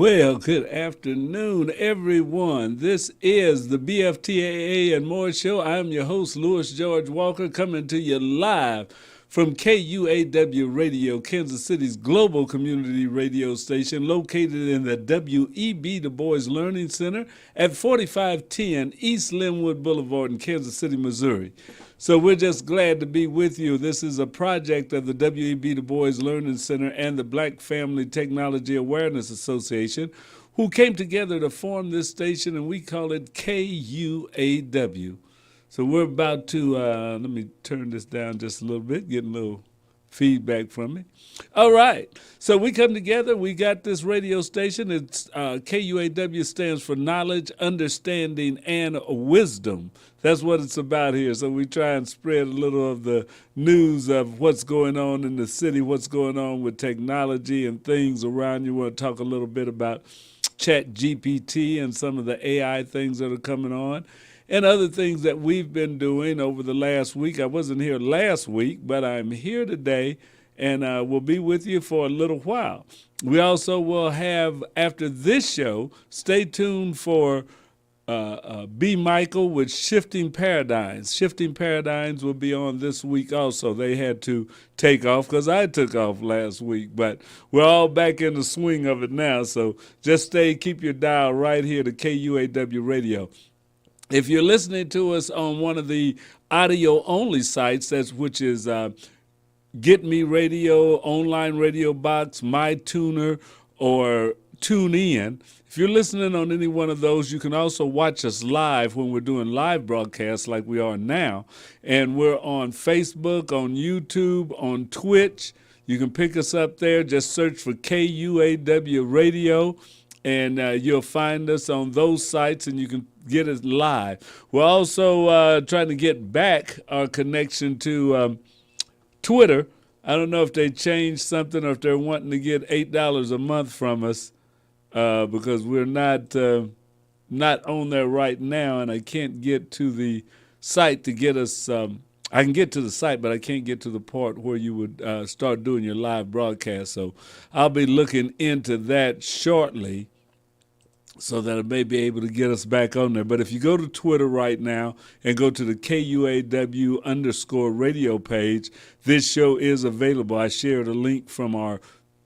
Well, good afternoon, everyone. This is the BFTAA and More Show. I'm your host, Louis George Walker, coming to you live from KUAW Radio, Kansas City's global community radio station, located in the WEB Du Bois Learning Center at 4510 East Linwood Boulevard in Kansas City, Missouri. So we're just glad to be with you. This is a project of the WEB Du Bois Learning Center and the Black Family Technology Awareness Association, who came together to form this station, and we call it KUAW. So we're about to, let me turn this down just a little bit, get a little feedback from me. All right, so we come together, we got this radio station. It's KUAW stands for Knowledge, Understanding, and Wisdom. That's what it's about here. So we try and spread a little of the news of what's going on in the city, what's going on with technology and things around you. We want to talk a little bit about Chat GPT and some of the AI things that are coming on, and other things that we've been doing over the last week. I wasn't here last week, but I'm here today, and we'll be with you for a little while. We also will have, after this show, stay tuned for B. Michael with Shifting Paradigms. Shifting Paradigms will be on this week also. They had to take off because I took off last week, but we're all back in the swing of it now. So just keep your dial right here to KUAW Radio. If you're listening to us on one of the audio-only sites, which is Get Me Radio, Online Radio Box, My Tuner, or TuneIn, if you're listening on any one of those, you can also watch us live when we're doing live broadcasts like we are now. And we're on Facebook, on YouTube, on Twitch. You can pick us up there. Just search for KUAW Radio, and you'll find us on those sites, and you can get us live. We're also trying to get back our connection to Twitter. I don't know if they changed something or if they're wanting to get $8 a month from us, because we're not on there right now, and I can't get to the site to get us. I can get to the site, but I can't get to the part where you would start doing your live broadcast. So I'll be looking into that shortly, so that it may be able to get us back on there. But if you go to Twitter right now and go to the KUAW_radio page, this show is available. I shared a link from our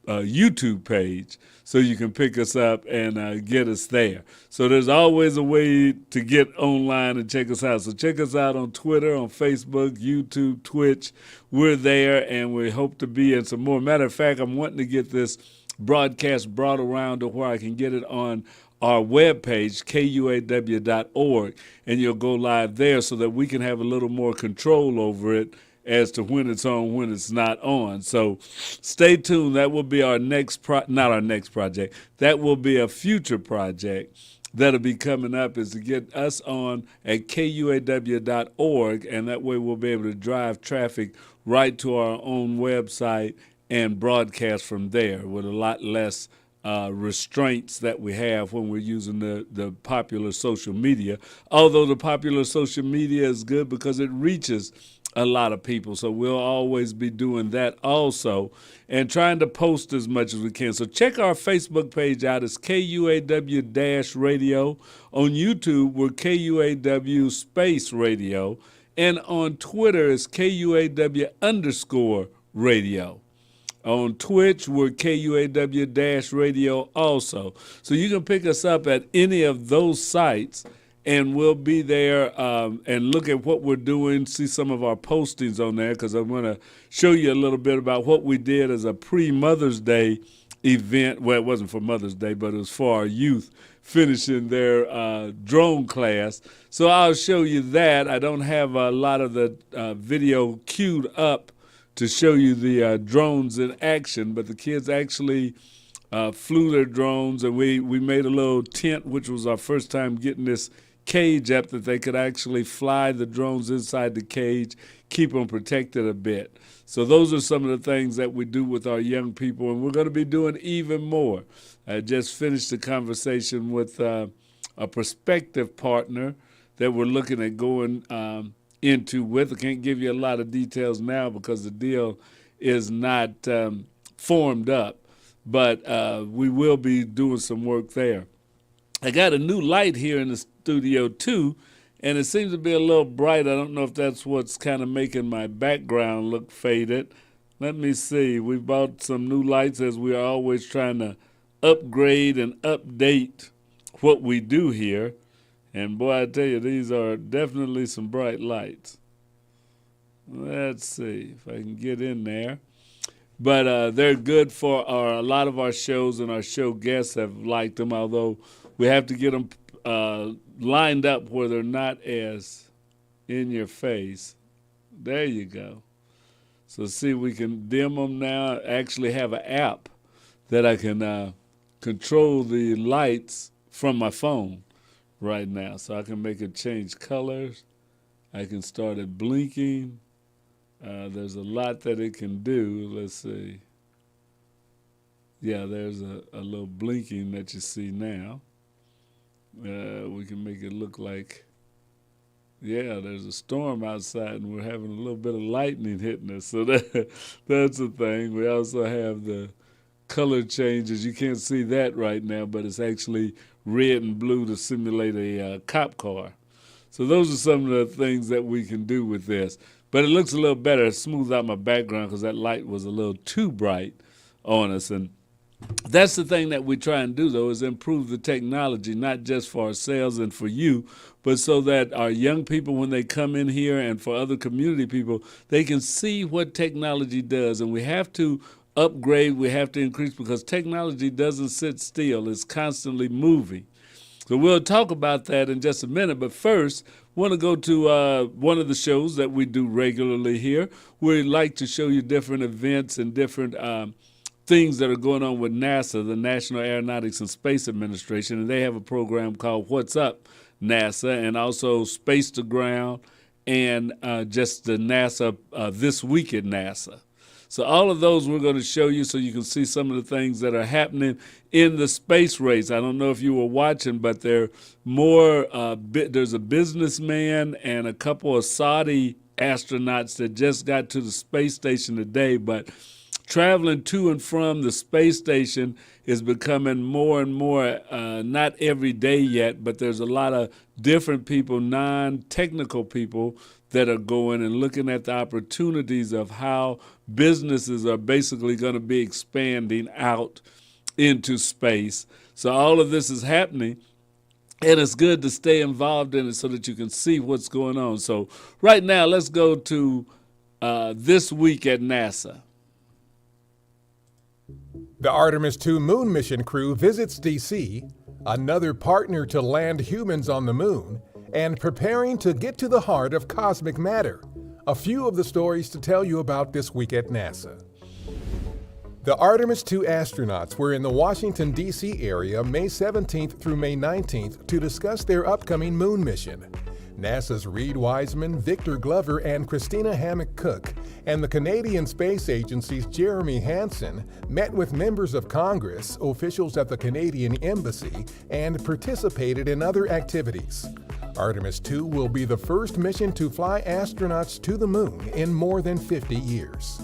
YouTube page, so you can pick us up and get us there. So there's always a way to get online and check us out. So check us out on Twitter, on Facebook, YouTube, Twitch. We're there, and we hope to be in some more. Matter of fact, I'm wanting to get this broadcast brought around to where I can get it on our webpage, KUAW.org, and you'll go live there so that we can have a little more control over it as to when it's on, when it's not on. So stay tuned. That will be our next not our next project. That will be a future project that'll be coming up, is to get us on at KUAW.org, and that way we'll be able to drive traffic right to our own website and broadcast from there with a lot less restraints that we have when we're using the popular social media. Although the popular social media is good because it reaches a lot of people. So we'll always be doing that also, and trying to post as much as we can. So check our Facebook page out. It's KUAW-radio. On YouTube, we're KUAW-radio. And on Twitter, it's KUAW_radio. On Twitch, we're KUAW-radio also. So you can pick us up at any of those sites, and we'll be there and look at what we're doing, see some of our postings on there, because I'm going to show you a little bit about what we did as a pre-Mother's Day event. Well, it wasn't for Mother's Day, but it was for our youth finishing their drone class. So I'll show you that. I don't have a lot of the video queued up to show you the drones in action, but the kids actually flew their drones, and we made a little tent, which was our first time getting this cage up, that they could actually fly the drones inside the cage, keep them protected a bit. So those are some of the things that we do with our young people, and we're going to be doing even more. I just finished a conversation with a prospective partner that we're looking at going into with. I can't give you a lot of details now because the deal is not formed up, but we will be doing some work there. I got a new light here in the studio too, and it seems to be a little bright. I don't know if that's what's kind of making my background look faded. Let me see. We bought some new lights, as we are always trying to upgrade and update what we do here. And boy, I tell you, these are definitely some bright lights. Let's see if I can get in there. But they're good for a lot of our shows, and our show guests have liked them, although we have to get them lined up where they're not as in your face. There you go. So see, we can dim them now. Actually have an app that I can control the lights from my phone right now. So I can make it change colors. I can start it blinking. There's a lot that it can do. Let's see. Yeah, there's a little blinking that you see now. We can make it look like, yeah, there's a storm outside and we're having a little bit of lightning hitting us. So that's a thing. We also have the color changes. You can't see that right now, but it's actually red and blue to simulate a cop car. So those are some of the things that we can do with this. But it looks a little better. It smooths out my background because that light was a little too bright on us. And that's the thing that we try and do, though, is improve the technology, not just for ourselves and for you, but so that our young people, when they come in here, and for other community people, they can see what technology does. And we have to upgrade, we have to increase, because technology doesn't sit still. It's constantly moving. So we'll talk about that in just a minute. But first, I want to go to one of the shows that we do regularly here. We like to show you different events and different things that are going on with NASA, the National Aeronautics and Space Administration, and they have a program called What's Up NASA, and also Space to Ground, and just the NASA This Week at NASA. So all of those we're going to show you so you can see some of the things that are happening in the space race. I don't know if you were watching, but there's a businessman and a couple of Saudi astronauts that just got to the space station today, but traveling to and from the space station is becoming more and more, not every day yet, but there's a lot of different people, non-technical people, that are going and looking at the opportunities of how businesses are basically going to be expanding out into space. So all of this is happening, and it's good to stay involved in it so that you can see what's going on. So right now, let's go to This Week at NASA. The Artemis II moon mission crew visits D.C., another partner to land humans on the moon, and preparing to get to the heart of cosmic matter. A few of the stories to tell you about this week at NASA. The Artemis II astronauts were in the Washington, D.C. area May 17th through May 19th to discuss their upcoming moon mission. NASA's Reed Wiseman, Victor Glover, and Christina Hammock-Cook, and the Canadian Space Agency's Jeremy Hansen met with members of Congress, officials at the Canadian Embassy, and participated in other activities. Artemis II will be the first mission to fly astronauts to the moon in more than 50 years.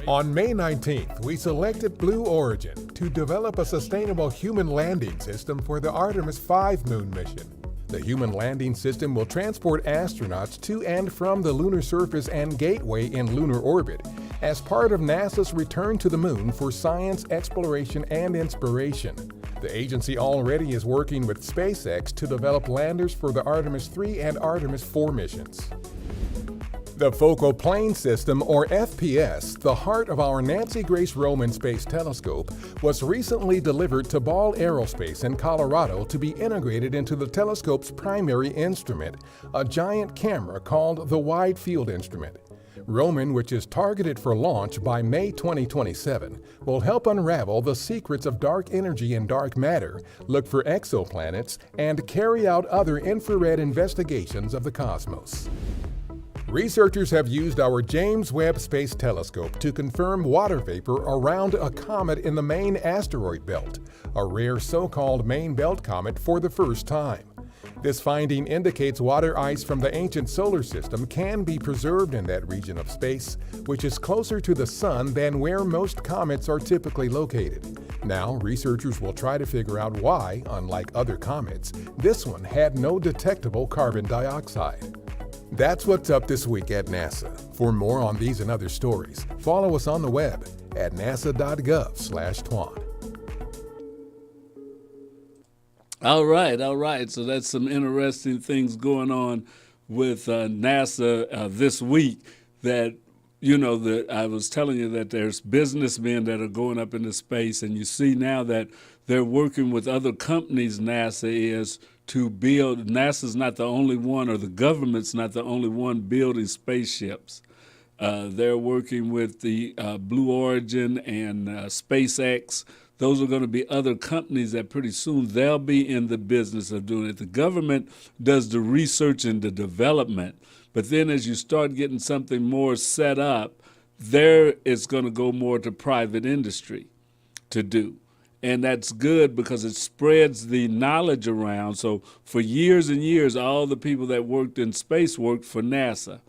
On May 19th, we selected Blue Origin to develop a sustainable human landing system for the Artemis V moon mission. The human landing system will transport astronauts to and from the lunar surface and gateway in lunar orbit as part of NASA's return to the moon for science, exploration, and inspiration. The agency already is working with SpaceX to develop landers for the Artemis III and Artemis IV missions. The Focal Plane System, or FPS, the heart of our Nancy Grace Roman Space Telescope, was recently delivered to Ball Aerospace in Colorado to be integrated into the telescope's primary instrument, a giant camera called the Wide Field Instrument. Roman, which is targeted for launch by May 2027, will help unravel the secrets of dark energy and dark matter, look for exoplanets, and carry out other infrared investigations of the cosmos. Researchers have used our James Webb Space Telescope to confirm water vapor around a comet in the main asteroid belt, a rare so-called main belt comet, for the first time. This finding indicates water ice from the ancient solar system can be preserved in that region of space, which is closer to the sun than where most comets are typically located. Now, researchers will try to figure out why, unlike other comets, this one had no detectable carbon dioxide. That's what's up this week at NASA. For more on these and other stories, follow us on the web at nasa.gov/TWAN. All right. So that's some interesting things going on with NASA this week. That I was telling you that there's businessmen that are going up into space, and you see now that they're working with other companies. NASA is to build. NASA's not the only one, or the government's not the only one building spaceships. They're working with the Blue Origin and SpaceX. Those are going to be other companies that pretty soon they'll be in the business of doing it. The government does the research and the development, but then as you start getting something more set up, there it's going to go more to private industry to do. And that's good because it spreads the knowledge around. So for years and years, all the people that worked in space worked for NASA.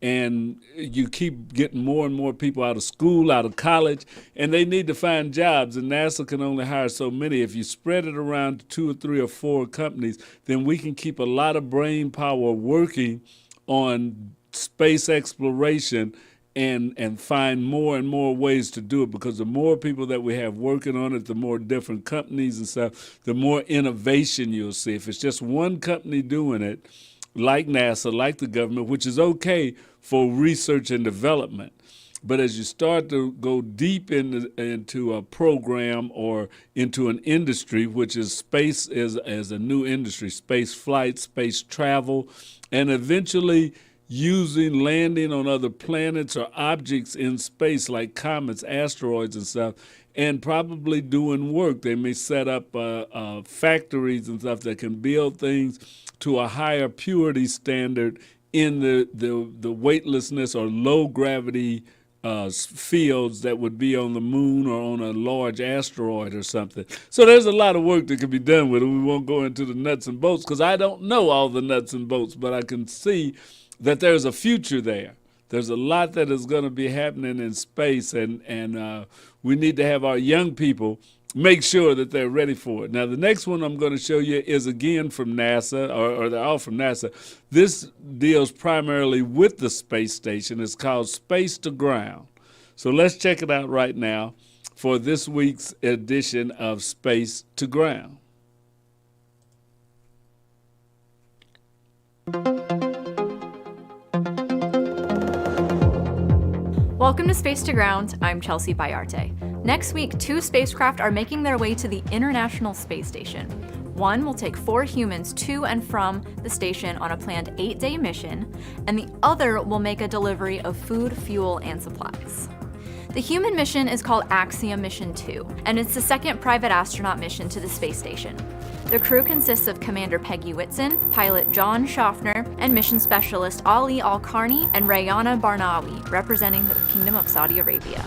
And you keep getting more and more people out of school, out of college, and they need to find jobs, and NASA can only hire so many. If you spread it around to 2 or 3 or 4 companies, then we can keep a lot of brain power working on space exploration and find more and more ways to do it, because the more people that we have working on it, the more different companies and stuff, the more innovation you'll see. If it's just one company doing it, like NASA, like the government, which is okay for research and development. But as you start to go deep into a program or into an industry, which is space as a new industry, space flight, space travel, and eventually using landing on other planets or objects in space like comets, asteroids and stuff, and probably doing work. They may set up factories and stuff that can build things to a higher purity standard in the weightlessness or low gravity fields that would be on the moon or on a large asteroid or something. So there's a lot of work that can be done with it. We won't go into the nuts and bolts because I don't know all the nuts and bolts, but I can see that there's a future there. There's a lot that is going to be happening in space, and we need to have our young people make sure that they're ready for it. Now, the next one I'm going to show you is again from NASA, or they're all from NASA. This deals primarily with the space station. It's called Space to Ground. So let's check it out right now for this week's edition of Space to Ground. Welcome to Space to Ground. I'm Chelsea Bayarte. Next week, 2 spacecraft are making their way to the International Space Station. One will take 4 humans to and from the station on a planned 8-day mission, and the other will make a delivery of food, fuel, and supplies. The human mission is called Axiom Mission 2, and it's the second private astronaut mission to the space station. The crew consists of Commander Peggy Whitson, pilot John Schaffner, and mission specialist Ali Al-Karni and Rayana Barnawi, representing the Kingdom of Saudi Arabia.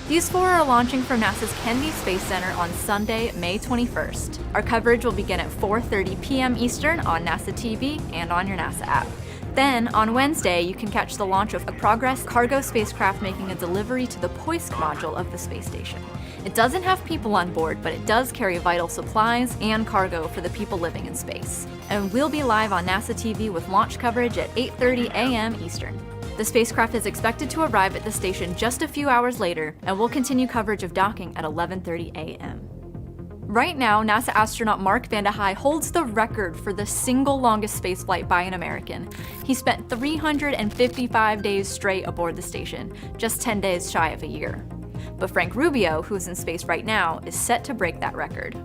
These 4 are launching from NASA's Kennedy Space Center on Sunday, May 21st. Our coverage will begin at 4:30 p.m. Eastern on NASA TV and on your NASA app. Then, on Wednesday, you can catch the launch of a Progress cargo spacecraft making a delivery to the Poisk module of the space station. It doesn't have people on board, but it does carry vital supplies and cargo for the people living in space. And we'll be live on NASA TV with launch coverage at 8:30 a.m. Eastern. The spacecraft is expected to arrive at the station just a few hours later, and we'll continue coverage of docking at 11:30 a.m. Right now, NASA astronaut Mark Vande Hei holds the record for the single longest spaceflight by an American. He spent 355 days straight aboard the station, just 10 days shy of a year. But Frank Rubio, who's in space right now, is set to break that record.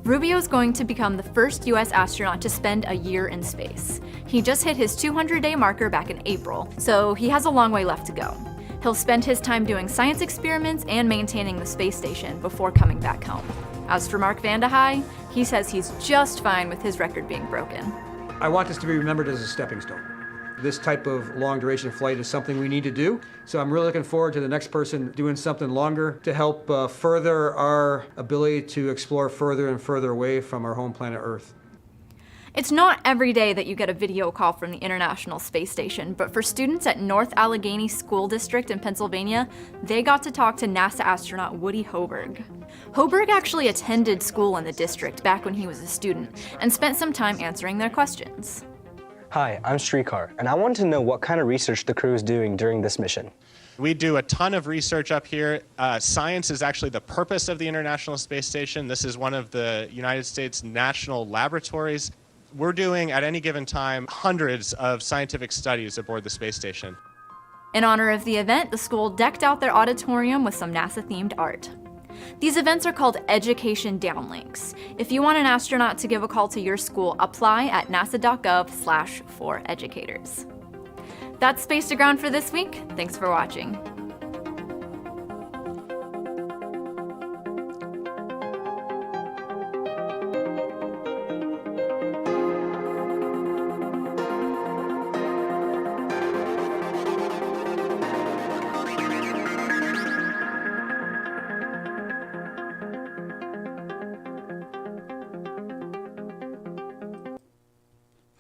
Rubio is going to become the first US astronaut to spend a year in space. He just hit his 200-day marker back in April, so he has a long way left to go. He'll spend his time doing science experiments and maintaining the space station before coming back home. As for Mark Vande Hei, he says he's just fine with his record being broken. I want this to be remembered as a stepping stone. This type of long duration flight is something we need to do. So I'm really looking forward to the next person doing something longer to help further our ability to explore further and further away from our home planet Earth. It's not every day that you get a video call from the International Space Station, but for students at North Allegheny School District in Pennsylvania, they got to talk to NASA astronaut Woody Hoberg. Hoberg actually attended school in the district back when he was a student and spent some time answering their questions. Hi, I'm Srikar, and I wanted to know what kind of research the crew is doing during this mission. We do a ton of research up here. Science is actually the purpose of the International Space Station. This is one of the United States national laboratories. We're doing, at any given time, hundreds of scientific studies aboard the space station. In honor of the event, the school decked out their auditorium with some NASA-themed art. These events are called education downlinks. If you want an astronaut to give a call to your school, apply at nasa.gov/foreducators. That's Space to Ground for this week. Thanks for watching.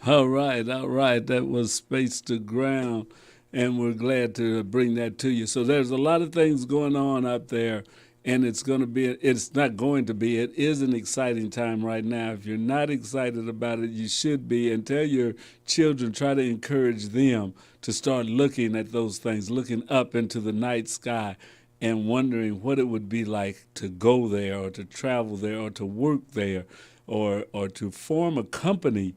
All right. That was Space to Ground, and we're glad to bring that to you. So there's a lot of things going on up there, and it is an exciting time right now. If you're not excited about it, you should be, and tell your children, try to encourage them to start looking at those things, looking up into the night sky and wondering what it would be like to go there or to travel there or to work there or to form a company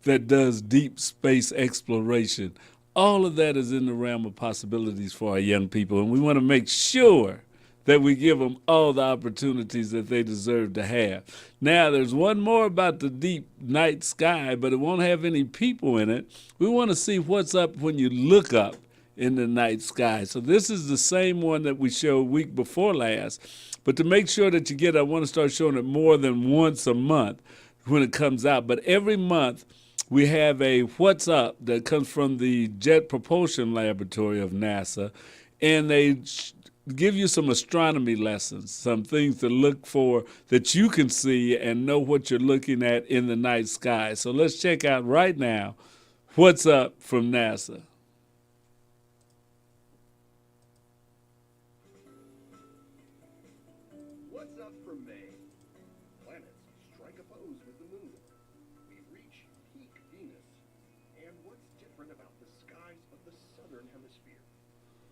that does deep space exploration. All of that is in the realm of possibilities for our young people, and we want to make sure that we give them all the opportunities that they deserve to have. Now, there's one more about the deep night sky, but it won't have any people in it. We want to see what's up when you look up in the night sky. So this is the same one that we showed week before last, but to make sure that you get it, I want to start showing it more than once a month when it comes out. But every month, we have a What's Up that comes from the Jet Propulsion Laboratory of NASA, and they give you some astronomy lessons, some things to look for that you can see and know what you're looking at in the night sky. So let's check out right now What's Up from NASA. What's up from May? Planets strike a pose with the moon. We reach peak Venus. And what's different about the skies of the southern hemisphere?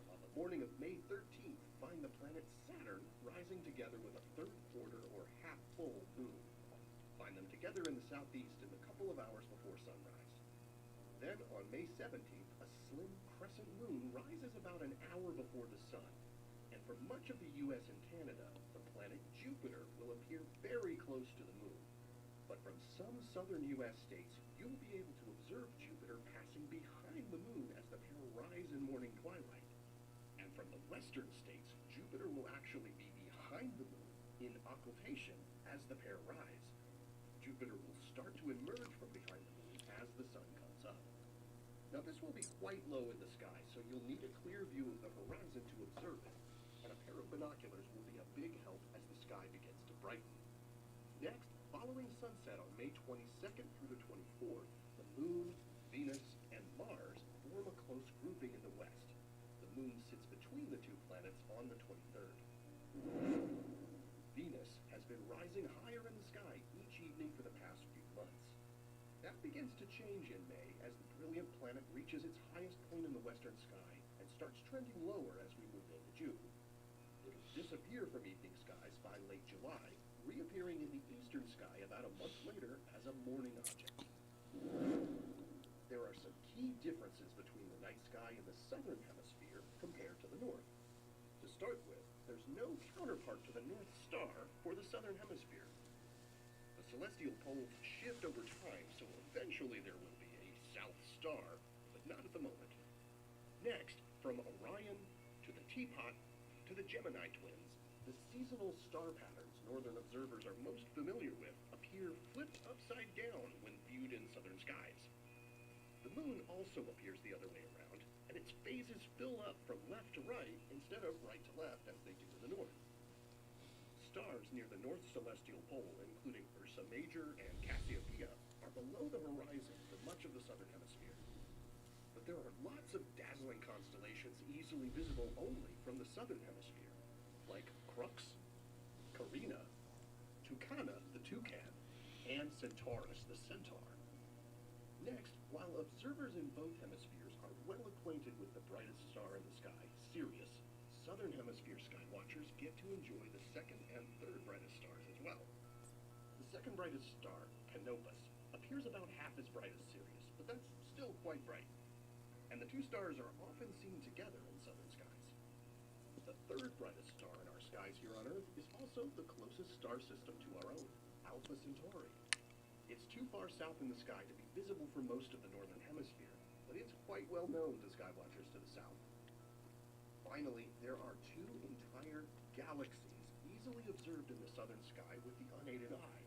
On the morning of May 13th, find the planet Saturn rising together with a third quarter or half full moon. Find them together in the southeast in a couple of hours before sunrise. Then on May 17th, a slim crescent moon rises about an hour before the sun. And for much of the U.S. and Canada, the planet Jupiter will appear very close to the moon. But from some southern U.S. states, you'll be able to observe Jupiter passing behind the moon as the pair rise in morning twilight. And from the western states, Jupiter will actually be behind the moon in occultation as the pair rise. Jupiter will start to emerge from behind the moon as the sun comes up. Now this will be quite low in the sky, so you'll need a clear view of the horizon to observe it. And a pair of binoculars will be a big help as the sky begins to brighten. Next, following sunset on May 22nd through the 24th, the Moon, Venus, and Mars form a close grouping in the west. The Moon sits between the two planets on the 23rd. Venus has been rising higher in the sky each evening for the past few months. That begins to change in May as the brilliant planet reaches its highest point in the western sky and starts trending lower as we move into June. It'll disappear from evening skies by late July, reappearing in the eastern sky about a month later as a morning object. There are some key differences between the night sky in the southern hemisphere compared to the north. To start with, there's no counterpart to the North Star for the southern hemisphere. The celestial poles shift over time, so eventually there will be a South Star, but not at the moment. Next, from Orion to the Teapot to the Gemini twins, the seasonal star patterns northern observers are most familiar with appear flipped upside down when viewed in southern skies. The moon also appears the other way around, and its phases fill up from left to right instead of right to left as they do in the north. Stars near the north celestial pole, including Ursa Major and Cassiopeia, are below the horizon for much of the southern hemisphere. But there are lots of dazzling constellations easily visible only from the southern hemisphere, like Crux, Carina, Tucana, the toucan, and Centaurus, the centaur. Next, while observers in both hemispheres are well acquainted with the brightest star in the sky, Sirius, southern hemisphere sky watchers get to enjoy the second and third brightest stars as well. The second brightest star, Canopus, appears about half as bright as Sirius, but that's still quite bright. And the two stars are often seen together in southern skies. The third brightest star in our skies here on Earth is also the closest star system to our own, Alpha Centauri. It's too far south in the sky to be visible for most of the northern hemisphere, but it's quite well known to skywatchers to the south. Finally, there are two entire galaxies easily observed in the southern sky with the unaided eye.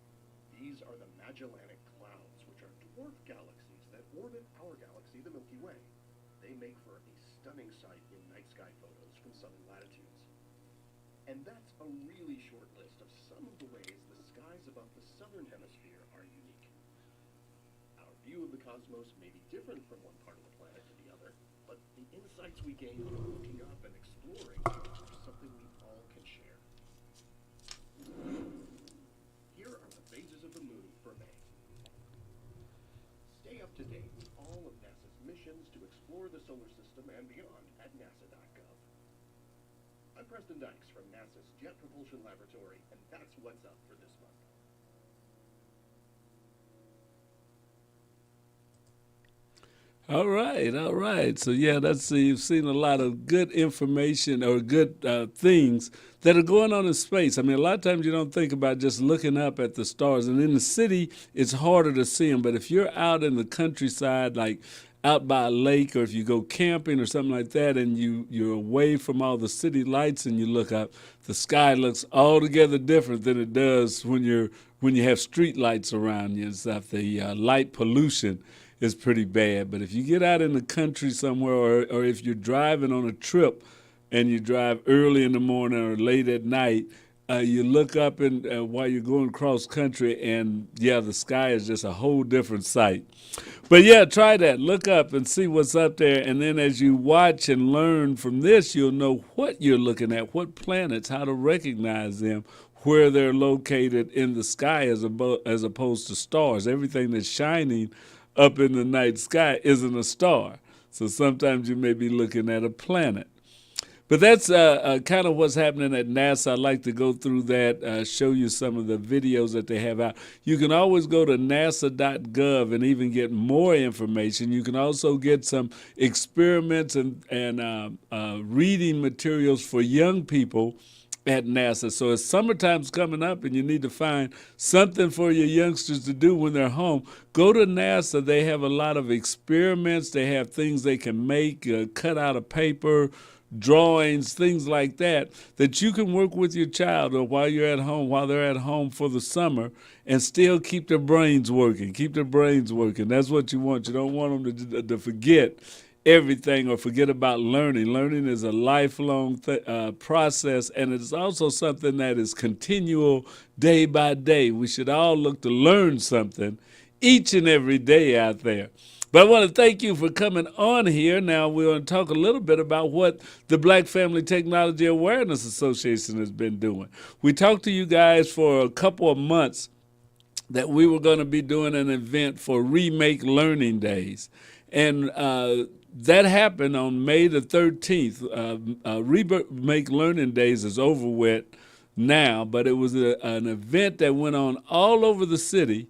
These are the Magellanic Clouds, which are dwarf galaxies that orbit our galaxy, the Milky Way. They make for a stunning sight in night sky photos from southern latitudes. And that's a really short list of some of the ways the skies above the southern hemisphere are unique. Our view of the cosmos may be different from one part of the planet to the other, but the insights we gain from looking up and exploring are something we all can share. Here are the phases of the moon for May. Stay up to date with all of NASA's missions to explore the solar system and beyond at nasa.gov. I'm Preston Dykes from NASA's Jet Propulsion Laboratory, and that's what's up for this month. All right, all right. So yeah, you've seen a lot of good information or good things that are going on in space. I mean, a lot of times you don't think about just looking up at the stars, and in the city, it's harder to see them. But if you're out in the countryside, like out by a lake, or if you go camping or something like that, and you're away from all the city lights, and you look up, the sky looks altogether different than it does when you have street lights around you and stuff. The light pollution is pretty bad. But if you get out in the country somewhere, or if you're driving on a trip and you drive early in the morning or late at night, you look up and while you're going cross country, and yeah, the sky is just a whole different sight. But yeah, try that. Look up and see what's up there. And then as you watch and learn from this, you'll know what you're looking at, what planets, how to recognize them, where they're located in the sky as opposed to stars. Everything that's shining up in the night sky isn't a star. So sometimes you may be looking at a planet. But that's kind of what's happening at NASA. I'd like to go through that, show you some of the videos that they have out. You can always go to nasa.gov and even get more information. You can also get some experiments and reading materials for young people at NASA. So as summertime's coming up and you need to find something for your youngsters to do when they're home, go to NASA. They have a lot of experiments. They have things they can make, cut out of paper, drawings, things like that you can work with your child or while they're at home for the summer, and still keep their brains working. That's what you want. You don't want them to forget everything or forget about learning. Learning is a lifelong process, and it's also something that is continual day by day. We should all look to learn something each and every day out there. But I want to thank you for coming on here. Now we're going to talk a little bit about what the Black Family Technology Awareness Association has been doing. We talked to you guys for a couple of months that we were going to be doing an event for Remake Learning Days. And that happened on May the 13th. Remake Learning Days is over with now, but it was an event that went on all over the city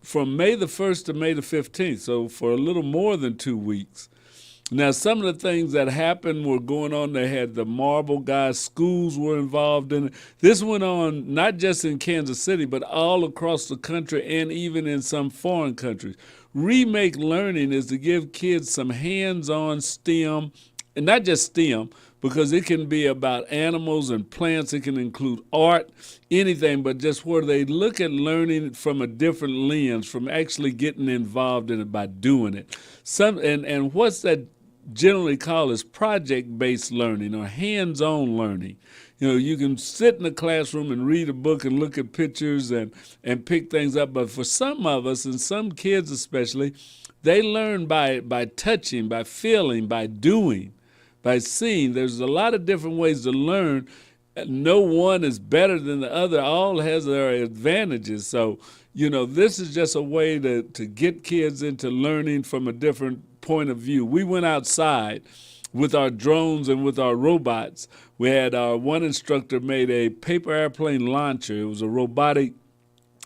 from May the 1st to May the 15th, so for a little more than 2 weeks. Now, some of the things that happened were going on. They had the Marble Guys, schools were involved in it. This went on not just in Kansas City, but all across the country and even in some foreign countries. Remake Learning is to give kids some hands-on STEM, and not just STEM, because it can be about animals and plants. It can include art, anything, but just where they look at learning from a different lens, from actually getting involved in it by doing it. And what's that generally call as project-based learning or hands-on learning. You know, you can sit in a classroom and read a book and look at pictures and pick things up, but for some of us, and some kids especially, they learn by touching, by feeling, by doing, by seeing. There's a lot of different ways to learn. No one is better than the other. All has their advantages. So, you know, this is just a way to get kids into learning from a different point of view. We went outside with our drones and with our robots. We had our one instructor made a paper airplane launcher. It was a robotic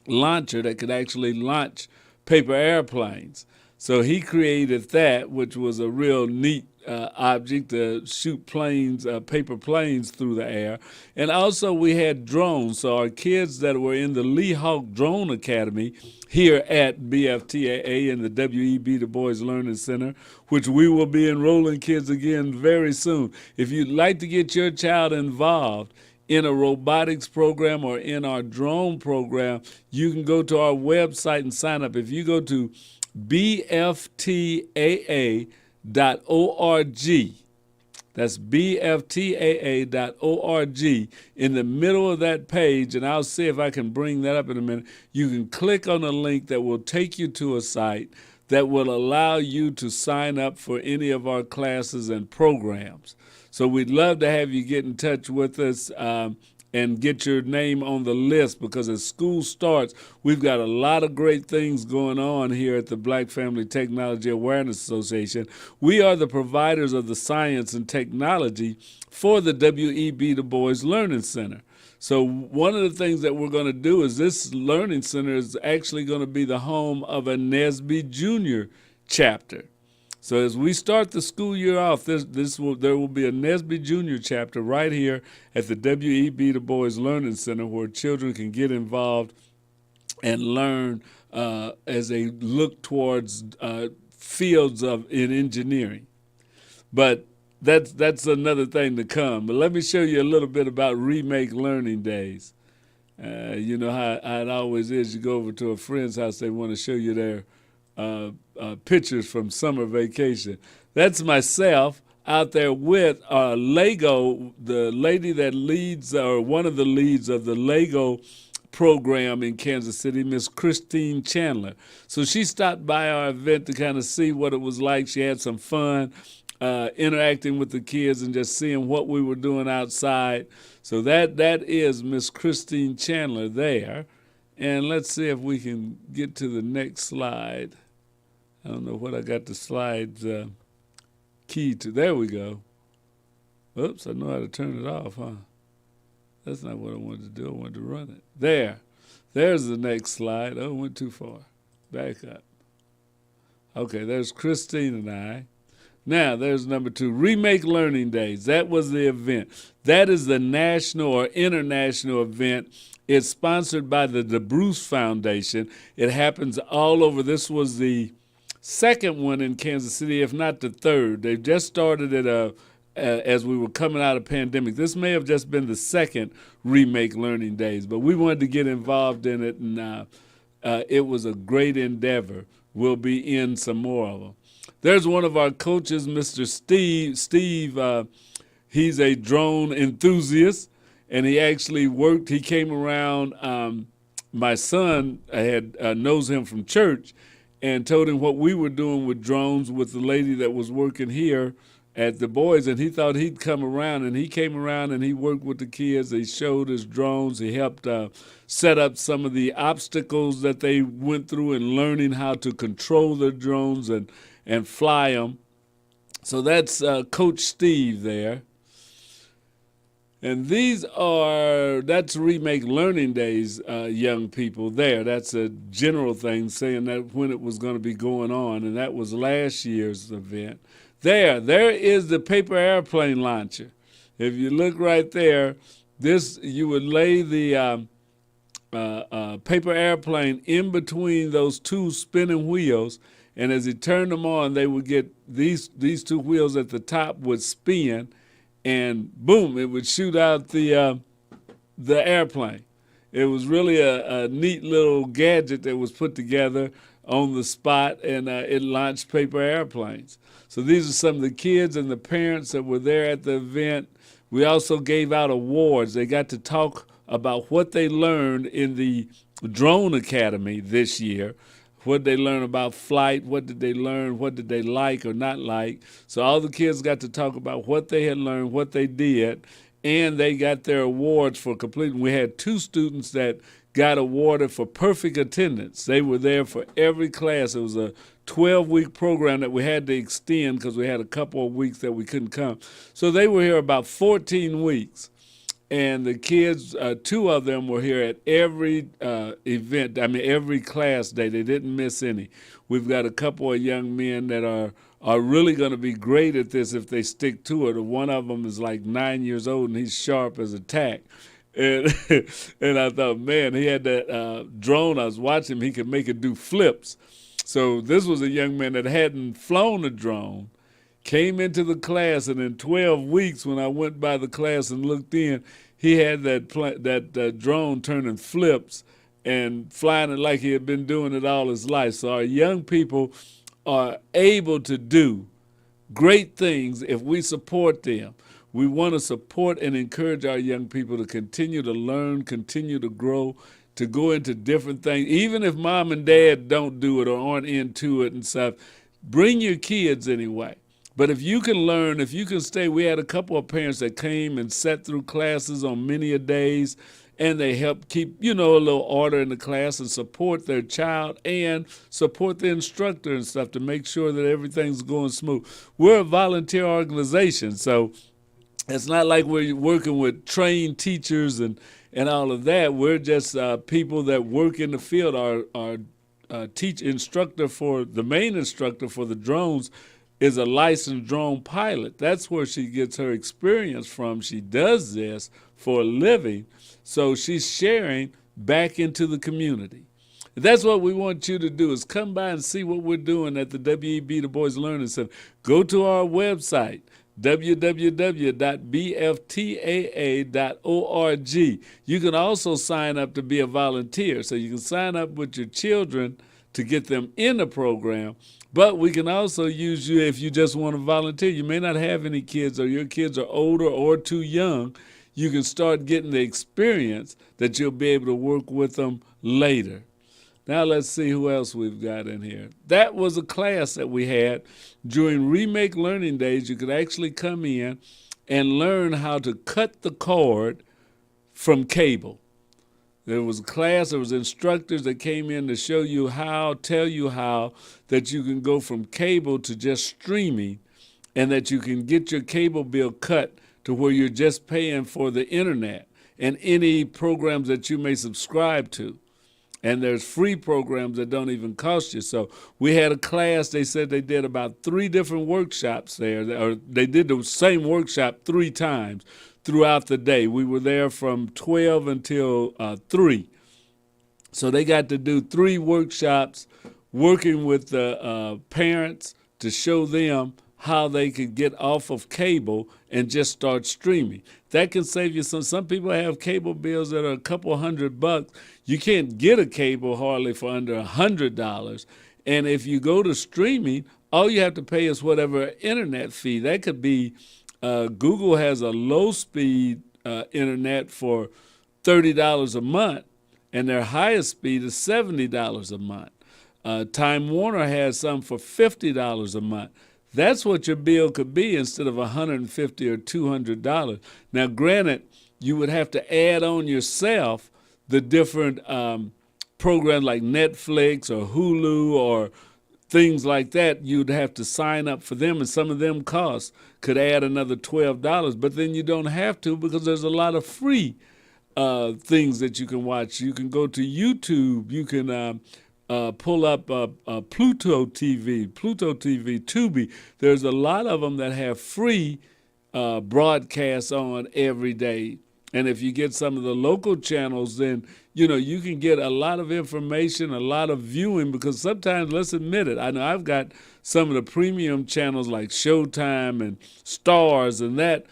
launcher that could actually launch paper airplanes. So he created that, which was a real neat object to shoot planes, paper planes through the air. And also we had drones. So our kids that were in the Lee Hawk Drone Academy here at BFTAA in the W.E.B. Du Bois Learning Center, which we will be enrolling kids again very soon. If you'd like to get your child involved in a robotics program or in our drone program, you can go to our website and sign up. If you go to BFTAA.org. That's BFTAA.org. In the middle of that page, and I'll see if I can bring that up in a minute, you can click on a link that will take you to a site that will allow you to sign up for any of our classes and programs. So we'd love to have you get in touch with us and get your name on the list, because as school starts, we've got a lot of great things going on here at the Black Family Technology Awareness Association. We are the providers of the science and technology for the W.E.B. Du Bois Learning Center. So one of the things that we're going to do is this Learning Center is actually going to be the home of a NSBE Junior chapter. So as we start the school year off, there will be a NSBE Junior chapter right here at the W.E.B. Du Bois Learning Center, where children can get involved and learn as they look towards fields in engineering. But that's another thing to come. But let me show you a little bit about Remake Learning Days. You know how it always is. You go over to a friend's house, they want to show you their pictures from summer vacation. That's myself out there with Lego, the lady that leads, or one of the leads of the Lego program in Kansas City, Miss Christine Chandler. So she stopped by our event to kind of see what it was like. She had some fun interacting with the kids and just seeing what we were doing outside. So that is Miss Christine Chandler there. And let's see if we can get to the next slide. I don't know what I got the slides key to. There we go. Oops, I know how to turn it off, huh? That's not what I wanted to do. I wanted to run it. There's the next slide. Oh, I went too far. Back up. Okay, there's Christine and I. Now, there's number 2, Remake Learning Days. That was the event. That is the national or international event. It's sponsored by the DeBruce Foundation. It happens all over. This was the second one in Kansas City, if not the third. They've just started it as we were coming out of pandemic. This may have just been the second Remake Learning Days, but we wanted to get involved in it, and it was a great endeavor. We'll be in some more of them. There's one of our coaches, Mr. Steve. He's a drone enthusiast, and he actually worked. He came around. My son knows him from church, and told him what we were doing with drones with the lady that was working here at the Boys, and he thought he'd come around, and he came around and he worked with the kids. He showed his drones. He helped set up some of the obstacles that they went through in learning how to control their drones and fly them. So that's Coach Steve there. And that's Remake Learning Days, young people there. That's a general thing saying that when it was going to be going on, and that was last year's event. There is the paper airplane launcher. If you look right there, you would lay the paper airplane in between those 2 spinning wheels, and as you turn them on, they would get these 2 wheels at the top would spin, and boom, it would shoot out the airplane. It was really a neat little gadget that was put together. on the spot, and it launched paper airplanes. So these are some of the kids and the parents that were there at the event. We also gave out awards. They got to talk about what they learned in the Drone Academy this year. What did they learn about flight? What did they learn? What did they like or not like? So all the kids got to talk about what they had learned, what they did, and they got their awards for completing. We had 2 students that got awarded for perfect attendance. They were there for every class. It was a 12-week program that we had to extend because we had a couple of weeks that we couldn't come. So they were here about 14 weeks. And the kids, 2 of them were here at every event, every class day. They didn't miss any. We've got a couple of young men that are really going to be great at this if they stick to it. One of them is like 9 years old, and he's sharp as a tack. And, and I thought, man, he had that drone. I was watching him. He could make it do flips. So this was a young man that hadn't flown a drone, came into the class, and in 12 weeks, when I went by the class and looked in, he had that drone turning flips and flying it like he had been doing it all his life. So our young people are able to do great things if we support them. We want to support and encourage our young people to continue to learn, continue to grow, to go into different things. Even if mom and dad don't do it or aren't into it and stuff, bring your kids anyway. But if you can learn, if you can stay, we had a couple of parents that came and sat through classes on many a days, and they help keep, a little order in the class and support their child and support the instructor and stuff to make sure that everything's going smooth. We're a volunteer organization, so it's not like we're working with trained teachers and all of that. We're just people that work in the field. Our instructor for the main instructor for the drones is a licensed drone pilot. That's where she gets her experience from. She does this for a living, so she's sharing back into the community. That's what we want you to do, is come by and see what we're doing at the WEB Du Bois Learning Center. Go to our website, www.bftaa.org. You can also sign up to be a volunteer, so you can sign up with your children to get them in the program. But we can also use you if you just want to volunteer. You may not have any kids, or your kids are older or too young. You can start getting the experience that you'll be able to work with them later. Now let's see who else we've got in here. That was a class that we had during Remake Learning Days. You could actually come in and learn how to cut the cord from cable. There was a class, there was instructors that came in to show you how, tell you how, that you can go from cable to just streaming, and that you can get your cable bill cut to where you're just paying for the internet and any programs that you may subscribe to. And there's free programs that don't even cost you. So we had a class, they said they did about 3 different workshops there, or they did the same workshop 3 times throughout the day. We were there from 12 until 3. So they got to do 3 workshops working with the parents to show them how they could get off of cable and just start streaming. That can save you some people have cable bills that are a couple $100. You can't get a cable hardly for under $100. And if you go to streaming, all you have to pay is whatever internet fee. That could be Google has a low-speed internet for $30 a month, and their highest speed is $70 a month. Time Warner has some for $50 a month. That's what your bill could be instead of $150 or $200. Now, granted, you would have to add on yourself the different programs like Netflix or Hulu or things like that. You'd have to sign up for them, and some of them costs could add another $12. But then you don't have to, because there's a lot of free things that you can watch. You can go to YouTube. You can pull up Pluto TV, Tubi. There's a lot of them that have free broadcasts on every day. And if you get some of the local channels, then, you can get a lot of information, a lot of viewing, because sometimes, let's admit it, I know I've got some of the premium channels like Showtime and Stars and that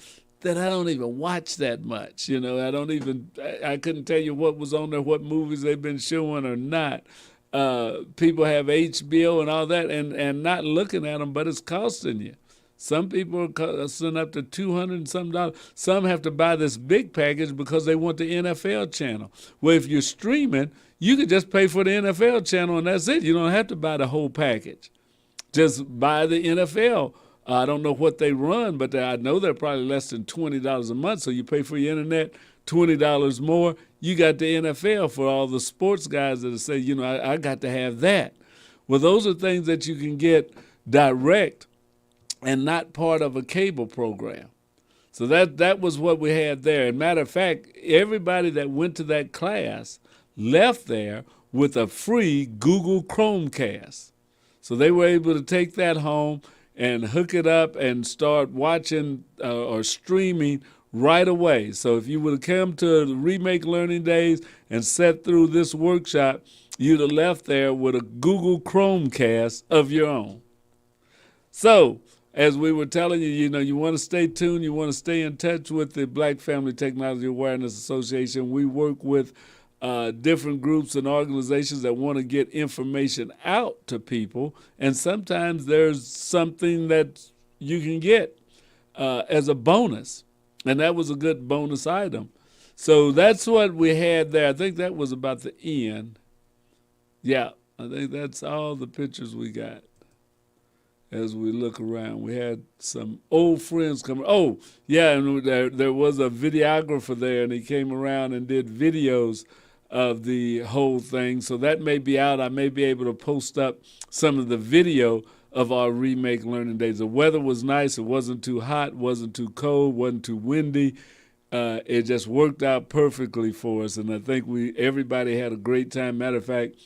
I don't even watch that much. I couldn't tell you what was on there, what movies they've been showing or not. people have HBO and all that, and not looking at them, but it's costing you. Some people are costing up to $200 and some dollars. Some have to buy this big package because they want the NFL channel. Well, if you're streaming, you can just pay for the NFL channel and that's it. You don't have to buy the whole package. Just buy the NFL. I don't know what they run, but I know they're probably less than $20 a month. So you pay for your internet, $20 more. You got the NFL for all the sports guys that say, you know, I got to have that. Well, those are things that you can get direct and not part of a cable program. So that was what we had there. And matter of fact, everybody that went to that class left there with a free Google Chromecast. So they were able to take that home and hook it up and start watching or streaming right away. So if you would have come to the Remake Learning Days and sat through this workshop, you'd have left there with a Google Chromecast of your own. So, as we were telling you, you know, you want to stay tuned, you want to stay in touch with the Black Family Technology Awareness Association. We work with different groups and organizations that want to get information out to people, and sometimes there's something that you can get as a bonus, and that was a good bonus item. So that's what we had there. I think that was about the end. Yeah, I think that's all the pictures we got. As we look around, we had some old friends come. Oh, yeah, and there was a videographer there, and he came around and did videos of the whole thing. So that may be out. I may be able to post up some of the video of our Remake Learning Days. The weather was nice. It wasn't too hot, wasn't too cold, wasn't too windy. It just worked out perfectly for us, and I think everybody had a great time. Matter of fact,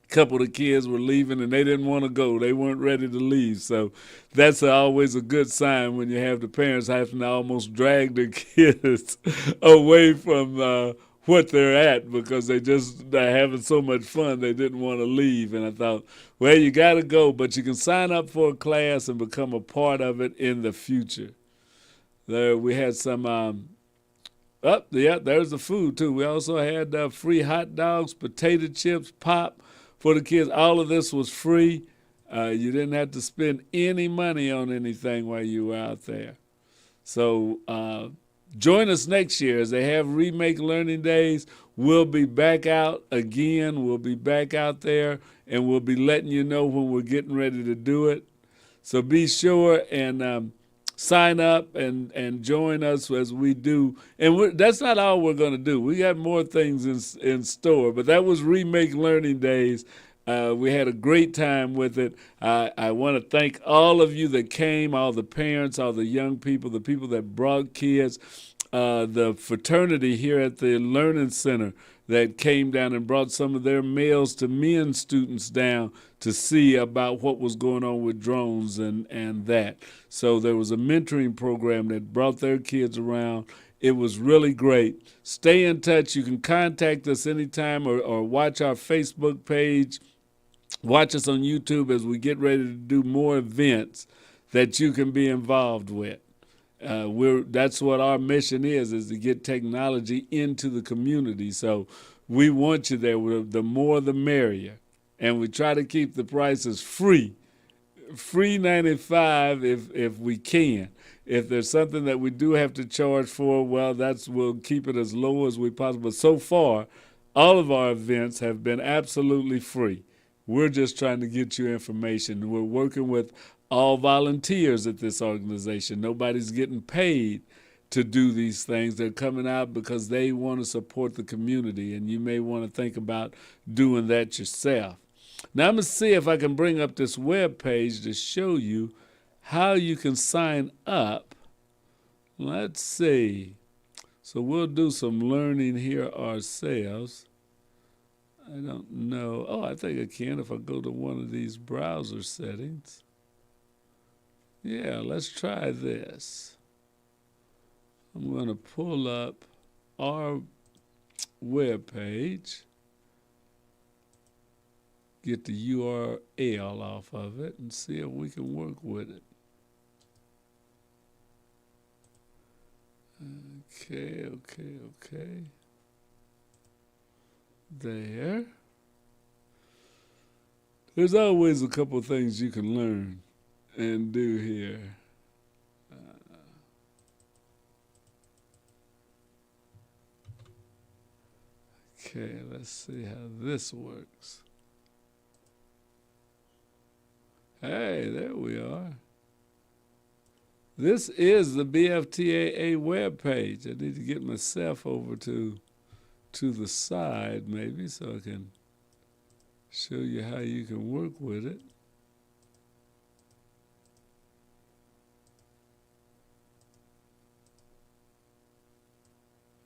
couple of kids were leaving and they didn't want to go. They weren't ready to leave. So that's always a good sign when you have the parents having to almost drag their kids away from what they're at because they're having so much fun they didn't want to leave. And I thought, well, you got to go, but you can sign up for a class and become a part of it in the future. There we had some there's the food too. We also had free hot dogs, potato chips, pop for the kids. All of this was free. You didn't have to spend any money on anything while you were out there. So join us next year as they have Remake Learning Days. We'll be back out again. We'll be back out there, and we'll be letting you know when we're getting ready to do it. So be sure and sign up and join us as we do. And that's not all we're going to do. We got more things in store, but that was Remake Learning Days. We had a great time with it. I want to thank all of you that came, all the parents, all the young people, the people that brought kids, the fraternity here at the Learning Center that came down and brought some of their males to men students down to see about what was going on with drones and that. So there was a mentoring program that brought their kids around. It was really great. Stay in touch. You can contact us anytime or watch our Facebook page. Watch us on YouTube as we get ready to do more events that you can be involved with. That's what our mission is to get technology into the community. So we want you there. The more the merrier. And we try to keep the prices free. Free 95 if we can. If there's something that we do have to charge for, well, we'll keep it as low as we possibly. But so far, all of our events have been absolutely free. We're just trying to get you information. We're working with all volunteers at this organization. Nobody's getting paid to do these things. They're coming out because they want to support the community, and you may want to think about doing that yourself. Now I'm going to see if I can bring up this web page to show you how you can sign up. Let's see. So we'll do some learning here ourselves. I don't know. Oh, I think I can if I go to one of these browser settings. Yeah, let's try this. I'm going to pull up our web page, get the URL off of it, and see if we can work with it. Okay. There. There's always a couple things you can learn and do here. Okay, let's see how this works. Hey, there we are. This is the BFTAA webpage. I need to get myself over to the side maybe so I can show you how you can work with it.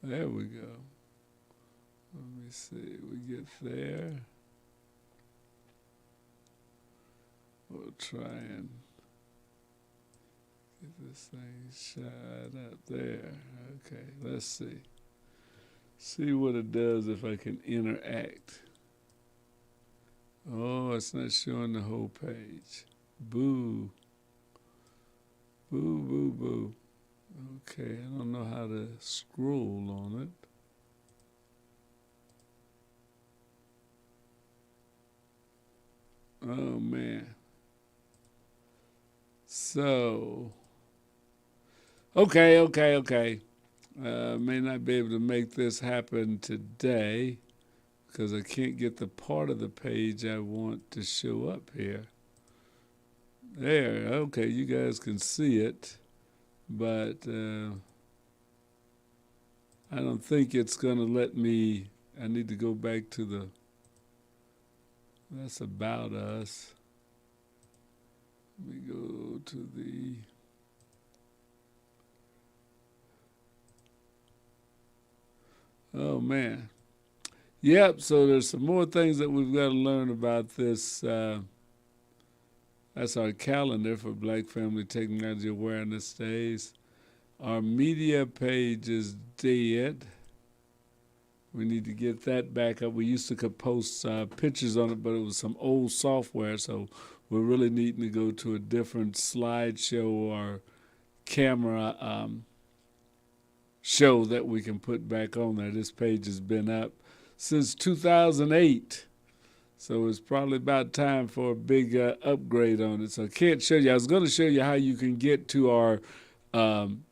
There we go. Let me see, we get there. We'll try and get this thing shot up there. Okay, let's see. See what it does if I can interact. Oh, it's not showing the whole page. Boo. Boo, boo, boo. Okay, I don't know how to scroll on it. Oh, man. So, okay. May not be able to make this happen today because I can't get the part of the page I want to show up here. There, okay, you guys can see it, but I don't think it's going to let me. I need to go back to the, that's about us. Let me go to the, oh man. Yep, so there's some more things that we've got to learn about this. That's our calendar for Black Family Technology Awareness Days. Our media page is dead. We need to get that back up. We used to could post pictures on it, but it was some old software, so we're really needing to go to a different slideshow or camera show that we can put back on there. This page has been up since 2008, so it's probably about time for a big upgrade on it. So I can't show you. I was going to show you how you can get to our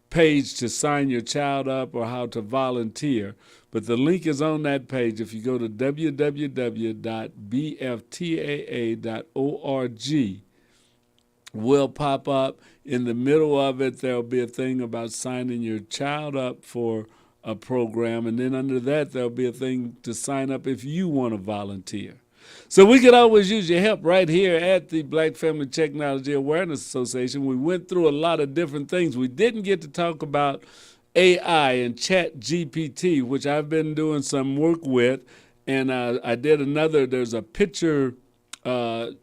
page to sign your child up or how to volunteer, but the link is on that page. If you go to www.bftaa.org, will pop up. In the middle of it, there'll be a thing about signing your child up for a program, and then under that, there'll be a thing to sign up if you want to volunteer. So we could always use your help right here at the Black Family Technology Awareness Association. We went through a lot of different things. We didn't get to talk about AI and Chat GPT, which I've been doing some work with, and I did another, there's a picture AI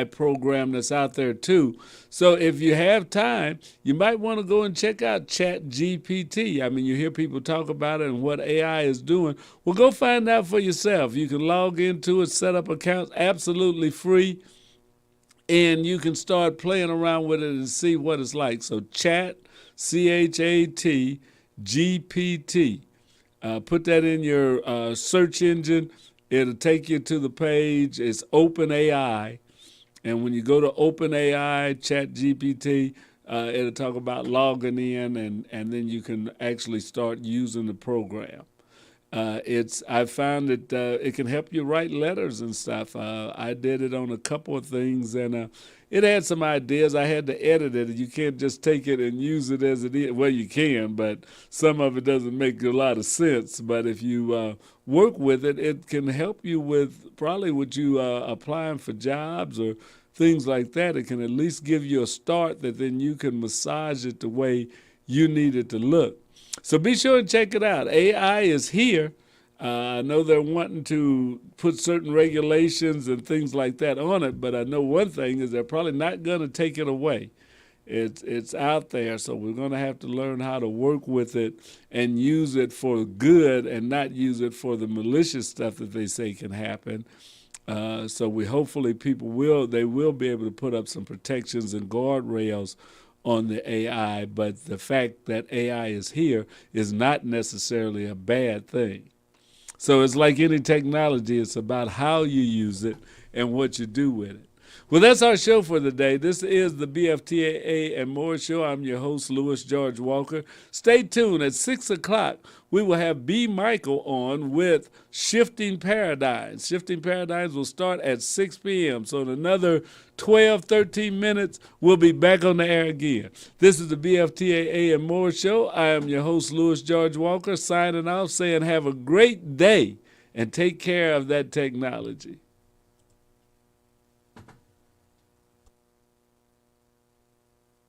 program that's out there too. So if you have time, you might want to go and check out Chat GPT. I mean, you hear people talk about it and what AI is doing. Well, go find out for yourself. You can log into it, set up accounts, absolutely free, and you can start playing around with it and see what it's like. So Chat, C-H-A-T, GPT. Put that in your search engine. It'll take you to the page. It's OpenAI. And when you go to OpenAI, ChatGPT, it'll talk about logging in, and then you can actually start using the program. I found that it can help you write letters and stuff. I did it on a couple of things, and it had some ideas. I had to edit it. You can't just take it and use it as it is. Well, you can, but some of it doesn't make a lot of sense. But if you work with it, it can help you with probably what you applying for jobs or things like that. It can at least give you a start that then you can massage it the way you need it to look. So be sure and check it out. AI is here. I know they're wanting to put certain regulations and things like that on it, but I know one thing is they're probably not going to take it away. It's out there, so we're going to have to learn how to work with it and use it for good and not use it for the malicious stuff that they say can happen. So we hopefully people will be able to put up some protections and guardrails on the AI, but the fact that AI is here is not necessarily a bad thing. So it's like any technology, it's about how you use it and what you do with it. Well, that's our show for the day. This is the BFTAA and More Show. I'm your host, Louis George Walker. Stay tuned. At 6 o'clock, we will have B. Michael on with Shifting Paradigms. Shifting Paradigms will start at 6 p.m. So in another 12, 13 minutes, we'll be back on the air again. This is the BFTAA and More Show. I am your host, Louis George Walker, signing off, saying have a great day and take care of that technology.